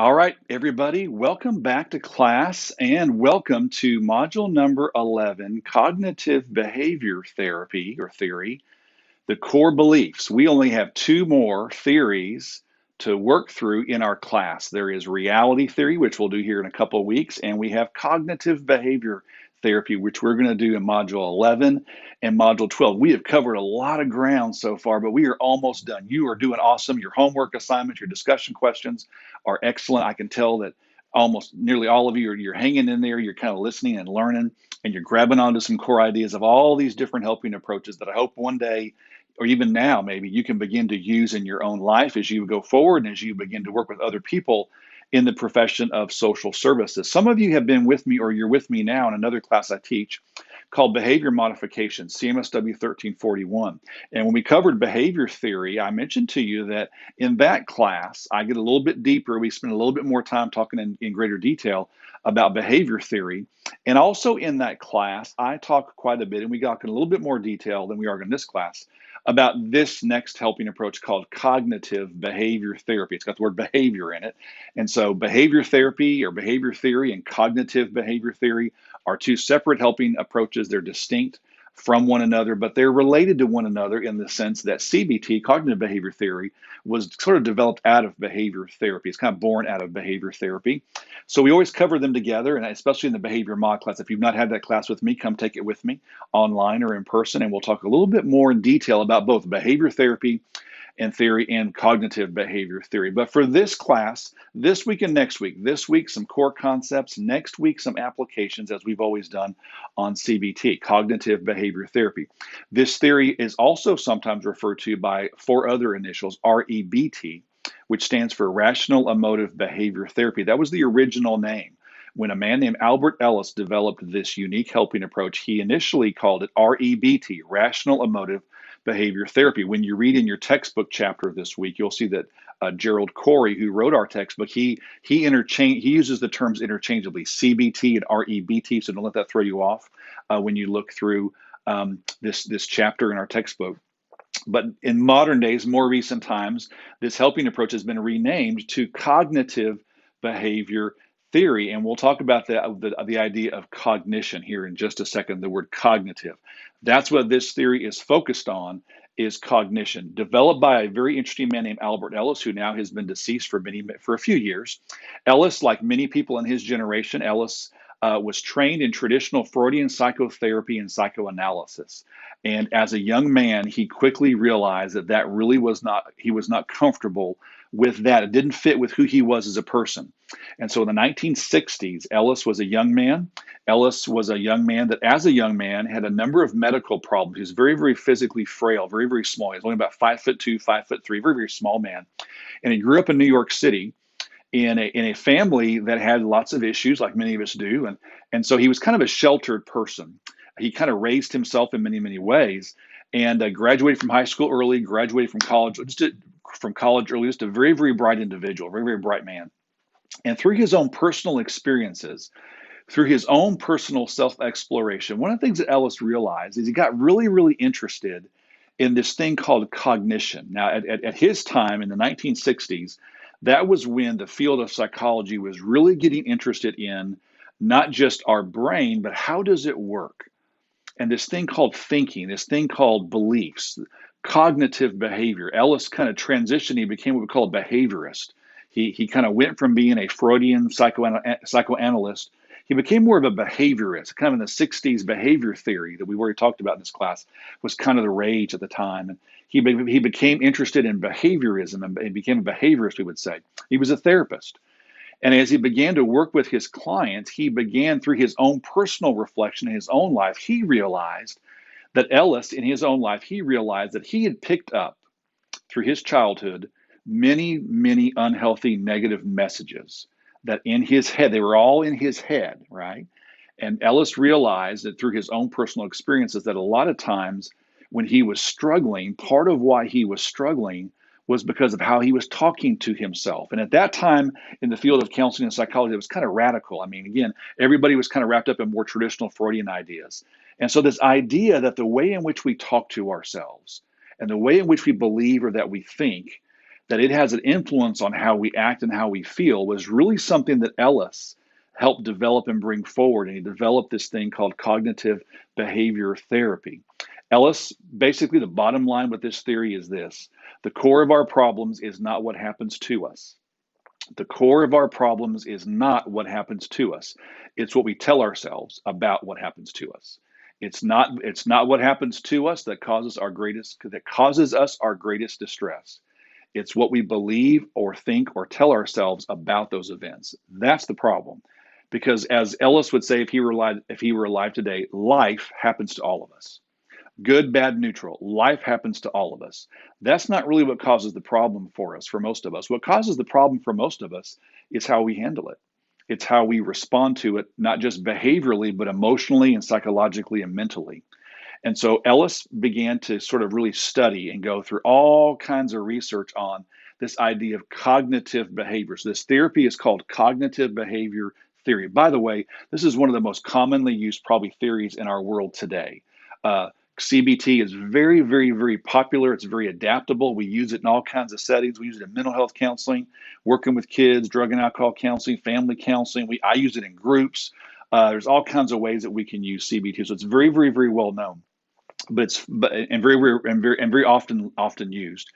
All right, everybody, welcome back to class and welcome to module number 11, Cognitive Behavior Therapy or Theory, the core beliefs. We only have two more theories to work through in our class. There is reality theory, which we'll do here in a couple of weeks, and we have cognitive behavior therapy, which we're going to do in module 11 and module 12. We have covered a lot of ground so far, but we are almost done. You are doing awesome. Your homework assignments, your discussion questions are excellent. I can tell that almost nearly all of you you're hanging in there. You're kind of listening and learning, and you're grabbing onto some core ideas of all these different helping approaches that I hope one day or even now, maybe you can begin to use in your own life as you go forward and as you begin to work with other people in the profession of social services. Some of you have been with me or you're with me now in another class I teach called Behavior Modification, CMSW 1341. And when we covered behavior theory, I mentioned to you that in that class, I get a little bit deeper. We spend a little bit more time talking in greater detail about behavior theory. And also in that class, I talk quite a bit, and we talk in a little bit more detail than we are in this class about this next helping approach called cognitive behavior therapy. It's got the word behavior in it. And so behavior therapy or behavior theory and cognitive behavior theory are two separate helping approaches. They're distinct from one another, but they're related to one another in the sense that CBT, cognitive behavior theory, was sort of developed out of behavior therapy. It's kind of born out of behavior therapy. So we always cover them together, and especially in the behavior mod class. If you've not had that class with me, come take it with me online or in person, and we'll talk a little bit more in detail about both behavior therapy and theory and cognitive behavior theory. But for this class, this week and next week, this week some core concepts, next week some applications as we've always done on CBT, cognitive behavior therapy. This theory is also sometimes referred to by four other initials, REBT, which stands for Rational Emotive Behavior Therapy. That was the original name. When a man named Albert Ellis developed this unique helping approach, he initially called it REBT, Rational Emotive Behavior Therapy. When you read in your textbook chapter this week, you'll see that Gerald Corey, who wrote our textbook, he uses the terms interchangeably, CBT and REBT, so don't let that throw you off when you look through this chapter in our textbook. But in modern days, more recent times, this helping approach has been renamed to cognitive behavior theory. And we'll talk about the idea of cognition here in just a second, the word cognitive. That's what this theory is focused on, is cognition, developed by a very interesting man named Albert Ellis, who now has been deceased for a few years. Ellis, like many people in his generation, Ellis was trained in traditional Freudian psychotherapy and psychoanalysis. And as a young man, he quickly realized that he was not comfortable with that. It didn't fit with who he was as a person. And so in the 1960s, Ellis was a young man. Ellis was a young man that, as a young man, had a number of medical problems. He was very, very physically frail, very, very small. He was only about 5'2", 5'3", very, very small man. And he grew up in New York City in a family that had lots of issues, like many of us do. And so he was kind of a sheltered person. He kind of raised himself in many, many ways, and graduated from high school early, graduated from college early, just a very, very bright individual, very, very bright man. And through his own personal experiences, through his own personal self-exploration, one of the things that Ellis realized is he got really, really interested in this thing called cognition. Now, at his time in the 1960s, that was when the field of psychology was really getting interested in not just our brain, but how does it work? And this thing called thinking, this thing called beliefs, cognitive behavior. Ellis kind of transitioned, he became what we call a behaviorist. He kind of went from being a Freudian psychoanalyst. He became more of a behaviorist, kind of in the 60s. Behavior theory that we've already talked about in this class was kind of the rage at the time. And he became interested in behaviorism and became a behaviorist, we would say. He was a therapist. And as he began to work with his clients, he began through his own personal reflection in his own life. He realized that Ellis, in his own life, he realized that he had picked up through his childhood many, many unhealthy negative messages that in his head, they were all in his head, right? And Ellis realized that through his own personal experiences that a lot of times when he was struggling, part of why he was struggling was because of how he was talking to himself. And at that time in the field of counseling and psychology, it was kind of radical. I mean, again, everybody was kind of wrapped up in more traditional Freudian ideas. And so this idea that the way in which we talk to ourselves and the way in which we believe or that we think, that it has an influence on how we act and how we feel, was really something that Ellis helped develop and bring forward. And he developed this thing called cognitive behavior therapy. Ellis, basically, the bottom line with this theory is this: the core of our problems is not what happens to us. The core of our problems is not what happens to us. It's what we tell ourselves about what happens to us. It's not what happens to us that causes us our greatest distress. It's what we believe or think or tell ourselves about those events. That's the problem. Because as Ellis would say if he were alive today, life happens to all of us. Good, bad, neutral. Life happens to all of us. That's not really what causes the problem for us, for most of us. What causes the problem for most of us is how we handle it. It's how we respond to it, not just behaviorally, but emotionally and psychologically and mentally. And so Ellis began to sort of really study and go through all kinds of research on this idea of cognitive behavior. So this therapy is called cognitive behavior theory. By the way, this is one of the most commonly used probably theories in our world today. CBT is very, very, very popular. It's very adaptable. We use it in all kinds of settings. We use it in mental health counseling, working with kids, drug and alcohol counseling, family counseling. I use it in groups. There's all kinds of ways that we can use CBT. So it's very, very, very well known, and very often used.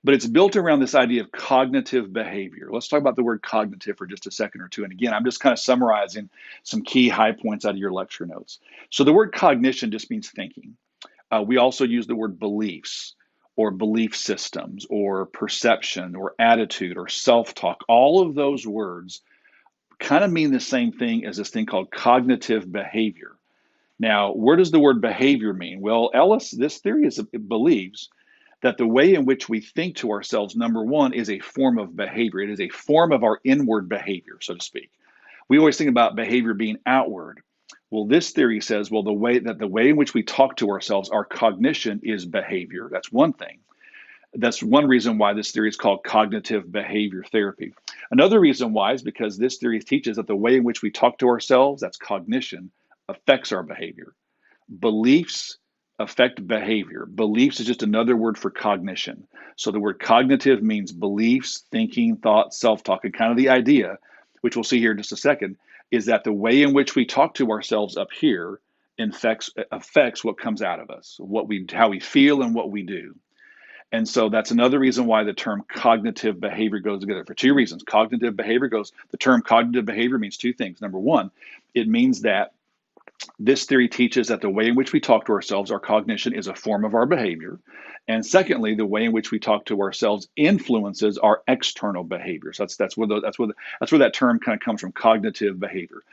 But it's built around this idea of cognitive behavior. Let's talk about the word cognitive for just a second or two. And again, I'm just kind of summarizing some key high points out of your lecture notes. So the word cognition just means thinking. We also use the word beliefs or belief systems or perception or attitude or self-talk. All of those words kind of mean the same thing as this thing called cognitive behavior. Now, where does the word behavior mean? Well, this theory believes that the way in which we think to ourselves, number one, is a form of behavior. It is a form of our inward behavior, so to speak. We always think about behavior being outward. Well, this theory says, well, the way in which we talk to ourselves, our cognition is behavior. That's one thing. That's one reason why this theory is called cognitive behavior therapy. Another reason why is because this theory teaches that the way in which we talk to ourselves, that's cognition, affects our behavior. Beliefs affect behavior. Beliefs is just another word for cognition. So the word cognitive means beliefs, thinking, thought, self-talk, and kind of the idea, which we'll see here in just a second, is that the way in which we talk to ourselves up here affects what comes out of us, how we feel and what we do. And so that's another reason why the term cognitive behavior goes together for two reasons. The term cognitive behavior means two things. Number one, it means that this theory teaches that the way in which we talk to ourselves, our cognition, is a form of our behavior. And secondly, the way in which we talk to ourselves influences our external behaviors. That's where that term kind of comes from, cognitive behavior.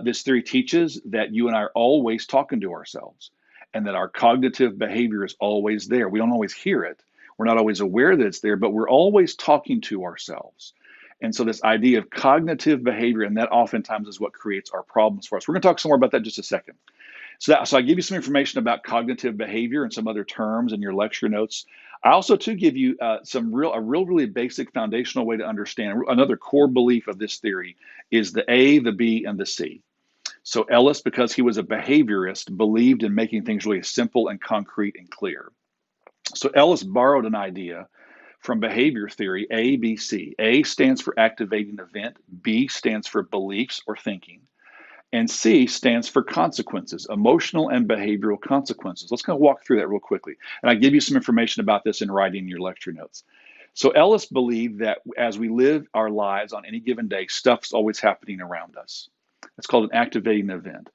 This theory teaches that you and I are always talking to ourselves, and that our cognitive behavior is always there. We don't always hear it. We're not always aware that it's there, but we're always talking to ourselves. And so this idea of cognitive behavior, and that oftentimes is what creates our problems for us. We're going to talk some more about that in just a second. So I give you some information about cognitive behavior and some other terms in your lecture notes. I also too give you a really basic foundational way to understand. Another core belief of this theory is the A, the B, and the C. So Ellis, because he was a behaviorist, believed in making things really simple and concrete and clear. So Ellis borrowed an idea from behavior theory, A, B, C. A stands for activating event, B stands for beliefs or thinking, and C stands for consequences, emotional and behavioral consequences. Let's kind of walk through that real quickly. And I give you some information about this in writing your lecture notes. So Ellis believed that as we live our lives on any given day, stuff's always happening around us. It's called an activating event.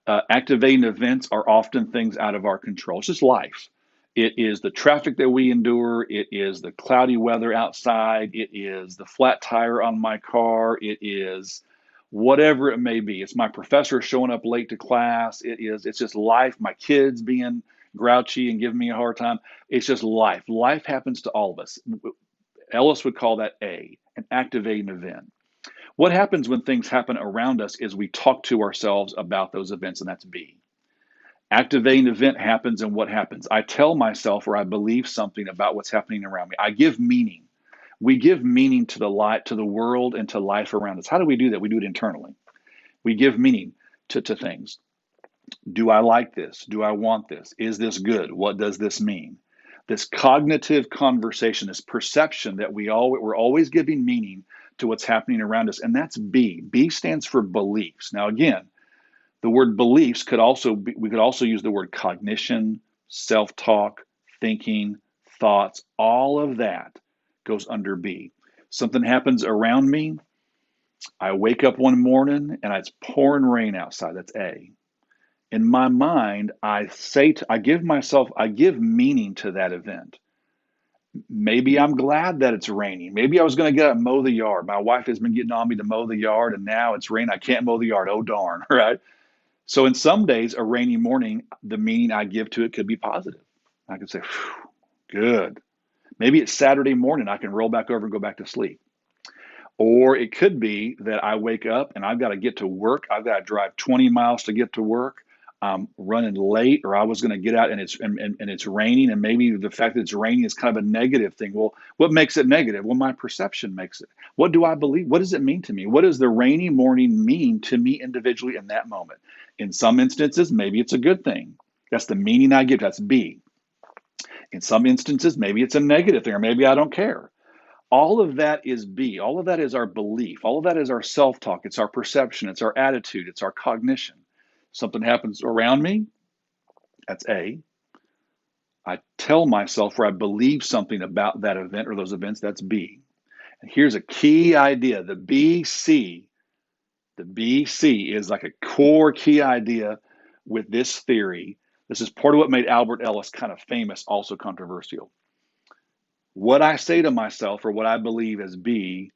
Activating events are often things out of our control. It's just life. It is the traffic that we endure. It is the cloudy weather outside. It is the flat tire on my car. It is whatever it may be. It's my professor showing up late to class. It's just life. My kids being grouchy and giving me a hard time. It's just life. Life happens to all of us. Ellis would call that A, an activating event. What happens when things happen around us is we talk to ourselves about those events, and that's B. Activating event happens, and what happens? I tell myself or I believe something about what's happening around me. I give meaning. We give meaning to the light, to the world, and to life around us. How do we do that? We do it internally. We give meaning to things. Do I like this? Do I want this? Is this good? What does this mean? this cognitive conversation, this perception that we're always giving meaning to what's happening around us. And that's B. B stands for beliefs. Now, again, the word beliefs we could also use the word cognition, self-talk, thinking, thoughts. All of that goes under B. Something happens around me. I wake up one morning and it's pouring rain outside. That's A. In my mind, I give meaning to that event. Maybe I'm glad that it's raining. Maybe I was going to get out and mow the yard. My wife has been getting on me to mow the yard, and now it's raining. I can't mow the yard. Oh, darn, right? So in some days, a rainy morning, the meaning I give to it could be positive. I could say, good. Maybe it's Saturday morning. I can roll back over and go back to sleep. Or it could be that I wake up and I've got to get to work. I've got to drive 20 miles to get to work. I'm running late, or I was going to get out and it's raining, and maybe the fact that it's raining is kind of a negative thing. Well, what makes it negative? Well, my perception makes it. What do I believe? What does it mean to me? What does the rainy morning mean to me individually in that moment? In some instances, maybe it's a good thing. That's the meaning I give. That's B. In some instances, maybe it's a negative thing, or maybe I don't care. All of that is B. All of that is our belief. All of that is our self-talk. It's our perception. It's our attitude. It's our cognition. Something happens around me, that's A. I tell myself, or I believe something about that event or those events, that's B. And here's a key idea. The BC is like a core key idea with this theory. This is part of what made Albert Ellis kind of famous, also controversial. What I say to myself, or what I believe as B,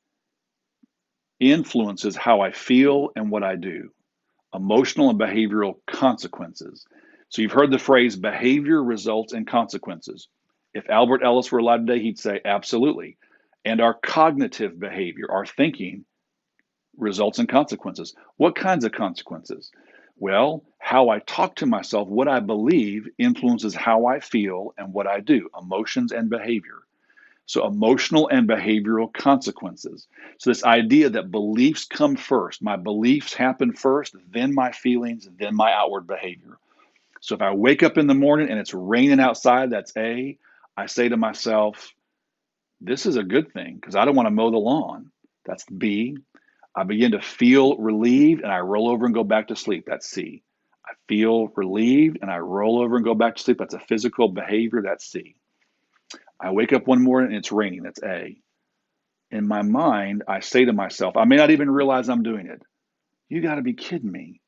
influences how I feel and what I do. Emotional and behavioral consequences. So you've heard the phrase behavior results in consequences. If Albert Ellis were alive today, he'd say absolutely. And our cognitive behavior, our thinking, results in consequences. What kinds of consequences? Well, how I talk to myself, what I believe, influences how I feel and what I do, emotions and behavior. So emotional and behavioral consequences. So this idea that beliefs come first, my beliefs happen first, then my feelings, then my outward behavior. So if I wake up in the morning and it's raining outside, that's A. I say to myself, this is a good thing because I don't want to mow the lawn. That's B. I begin to feel relieved and I roll over and go back to sleep. That's C. I feel relieved and I roll over and go back to sleep. That's a physical behavior. That's C. I wake up one morning and it's raining. That's A. In my mind, I say to myself, I may not even realize I'm doing it. You got to be kidding me.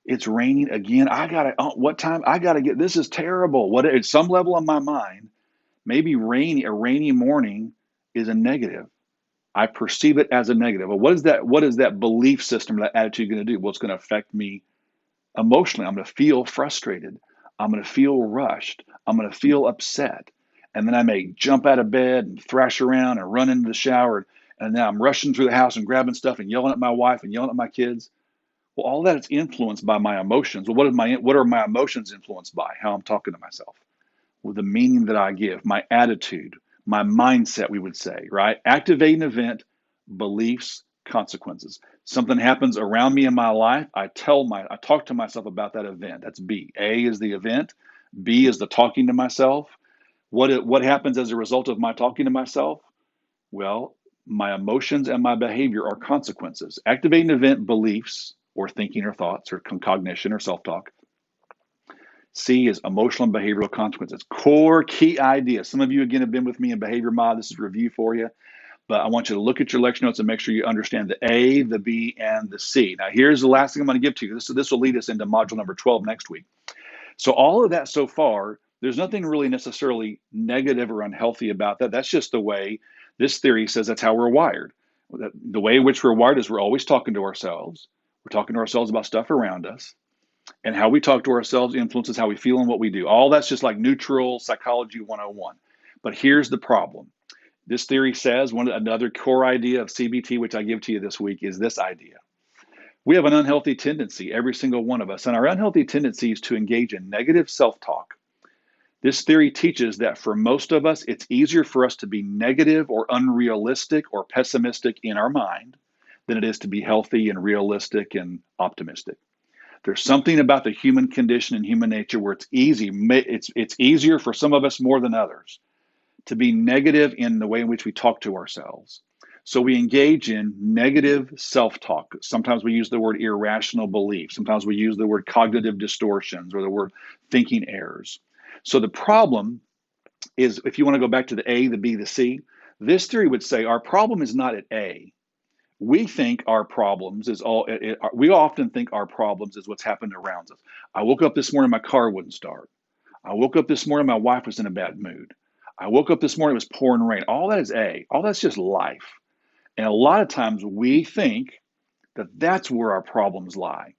It's raining again. What time? I got to get, this is terrible. What, at some level in my mind, maybe a rainy morning is a negative. I perceive it as a negative. Well, what is that belief system, that attitude going to do? Well, it's going to affect me emotionally. I'm going to feel frustrated. I'm going to feel rushed. I'm going to feel upset. And then I may jump out of bed and thrash around and run into the shower. And then I'm rushing through the house and grabbing stuff and yelling at my wife and yelling at my kids. Well, all that is influenced by my emotions. Well, what are my emotions influenced by? How I'm talking to myself. Well, the meaning that I give, my attitude, my mindset, we would say, right? Activating event, beliefs, consequences. Something happens around me in my life. I talk to myself about that event. That's B. A is the event. B is the talking to myself. What happens as a result of my talking to myself? Well, my emotions and my behavior are consequences. Activating event, beliefs, or thinking or thoughts, or cognition or self-talk. C is emotional and behavioral consequences. Core key idea. Some of you, again, have been with me in Behavior Mod. This is a review for you. But I want you to look at your lecture notes and make sure you understand the A, the B, and the C. Now, here's the last thing I'm going to give to you. This will lead us into module number 12 next week. So all of that so far, there's nothing really necessarily negative or unhealthy about that. That's just the way this theory says that's how we're wired. The way in which we're wired is we're always talking to ourselves. We're talking to ourselves about stuff around us. And how we talk to ourselves influences how we feel and what we do. All that's just like neutral psychology 101. But here's the problem. This theory says another core idea of CBT, which I give to you this week, is this idea. We have an unhealthy tendency, every single one of us, and our unhealthy tendency is to engage in negative self-talk. This theory teaches that for most of us, it's easier for us to be negative or unrealistic or pessimistic in our mind than it is to be healthy and realistic and optimistic. There's something about the human condition and human nature where it's easy. It's easier for some of us more than others to be negative in the way in which we talk to ourselves. So we engage in negative self-talk. Sometimes we use the word irrational belief. Sometimes we use the word cognitive distortions or the word thinking errors. So the problem is, if you want to go back to the A, the B, the C, this theory would say our problem is not at A. We think our problems is we often think our problems is what's happened around us. I woke up this morning, my car wouldn't start. I woke up this morning, my wife was in a bad mood. I woke up this morning, it was pouring rain. All that is A. All that's just life. And a lot of times we think that that's where our problems lie.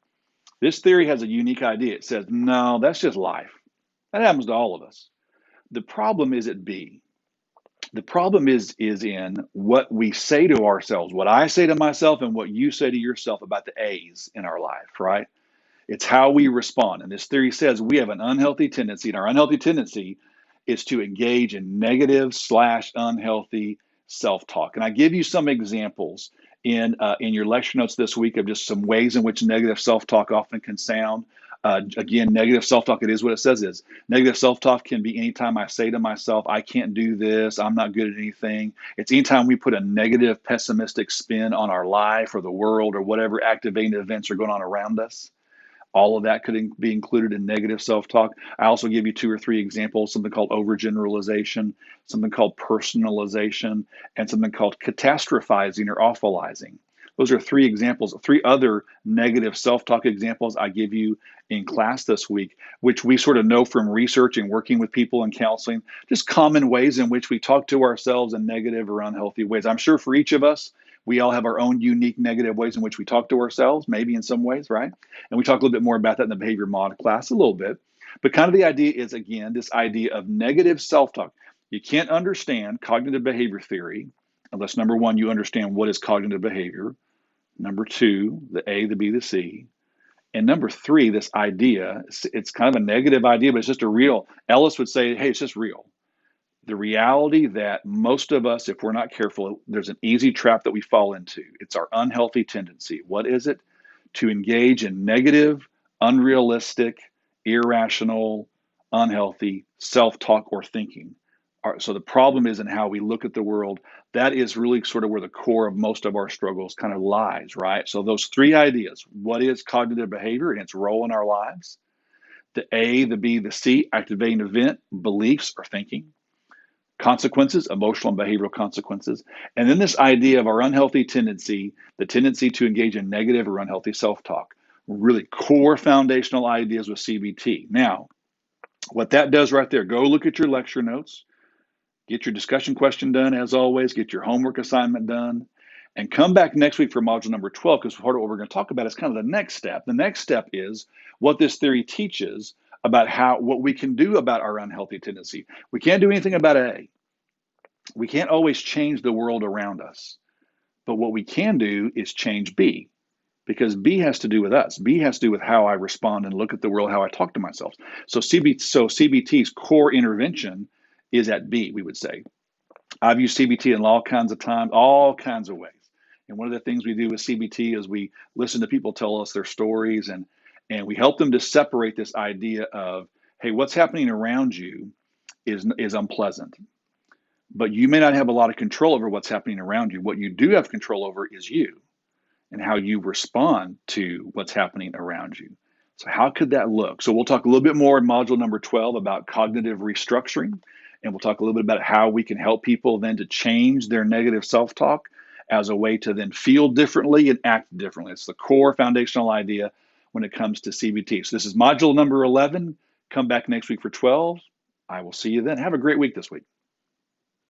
This theory has a unique idea. It says, no, that's just life. That happens to all of us. The problem is at B. The problem is in what we say to ourselves, what I say to myself and what you say to yourself about the A's in our life, right? It's how we respond. And this theory says we have an unhealthy tendency, and our unhealthy tendency is to engage in negative / unhealthy self-talk. And I give you some examples in your lecture notes this week of just some ways in which negative self-talk often can sound. Again, negative self-talk, it is what it says is. Negative self-talk can be anytime I say to myself, I can't do this, I'm not good at anything. It's anytime we put a negative, pessimistic spin on our life or the world or whatever activating events are going on around us. All of that could be included in negative self-talk. I also give you 2 or 3 examples, something called overgeneralization, something called personalization, and something called catastrophizing or awfulizing. Those are 3 examples, 3 other negative self-talk examples I give you in class this week, which we sort of know from research and working with people in counseling, just common ways in which we talk to ourselves in negative or unhealthy ways. I'm sure for each of us, we all have our own unique negative ways in which we talk to ourselves, maybe in some ways, right? And we talk a little bit more about that in the behavior mod class a little bit. But kind of the idea is, again, this idea of negative self-talk. You can't understand cognitive behavior theory unless, number one, you understand what is cognitive behavior. Number 2, the A, the B, the C. And number 3, this idea, it's kind of a negative idea, but it's just a real, Ellis would say, hey, it's just real. The reality that most of us, if we're not careful, there's an easy trap that we fall into. It's our unhealthy tendency. What is it? To engage in negative, unrealistic, irrational, unhealthy self-talk or thinking. So the problem is in how we look at the world. That is really sort of where the core of most of our struggles kind of lies, right? So those 3 ideas, what is cognitive behavior and its role in our lives? The A, the B, the C, activating event, beliefs or thinking. Consequences, emotional and behavioral consequences. And then this idea of our unhealthy tendency, the tendency to engage in negative or unhealthy self-talk. Really core foundational ideas with CBT. Now, what that does right there, go look at your lecture notes, get your discussion question done as always, get your homework assignment done, and come back next week for module number 12, because part of what we're going to talk about is kind of the next step. The next step is what this theory teaches about what we can do about our unhealthy tendency. We can't do anything about A. We can't always change the world around us. But what we can do is change B, because B has to do with us. B has to do with how I respond and look at the world, how I talk to myself. So CBT's core intervention is at B, we would say. I've used CBT in all kinds of times, all kinds of ways. And one of the things we do with CBT is we listen to people tell us their stories, and we help them to separate this idea of, hey, what's happening around you is unpleasant. But you may not have a lot of control over what's happening around you. What you do have control over is you and how you respond to what's happening around you. So how could that look? So we'll talk a little bit more in module number 12 about cognitive restructuring, and we'll talk a little bit about how we can help people then to change their negative self-talk as a way to then feel differently and act differently. It's the core foundational idea when it comes to CBT. So this is module number 11. Come back next week for 12. I will see you then. Have a great week this week.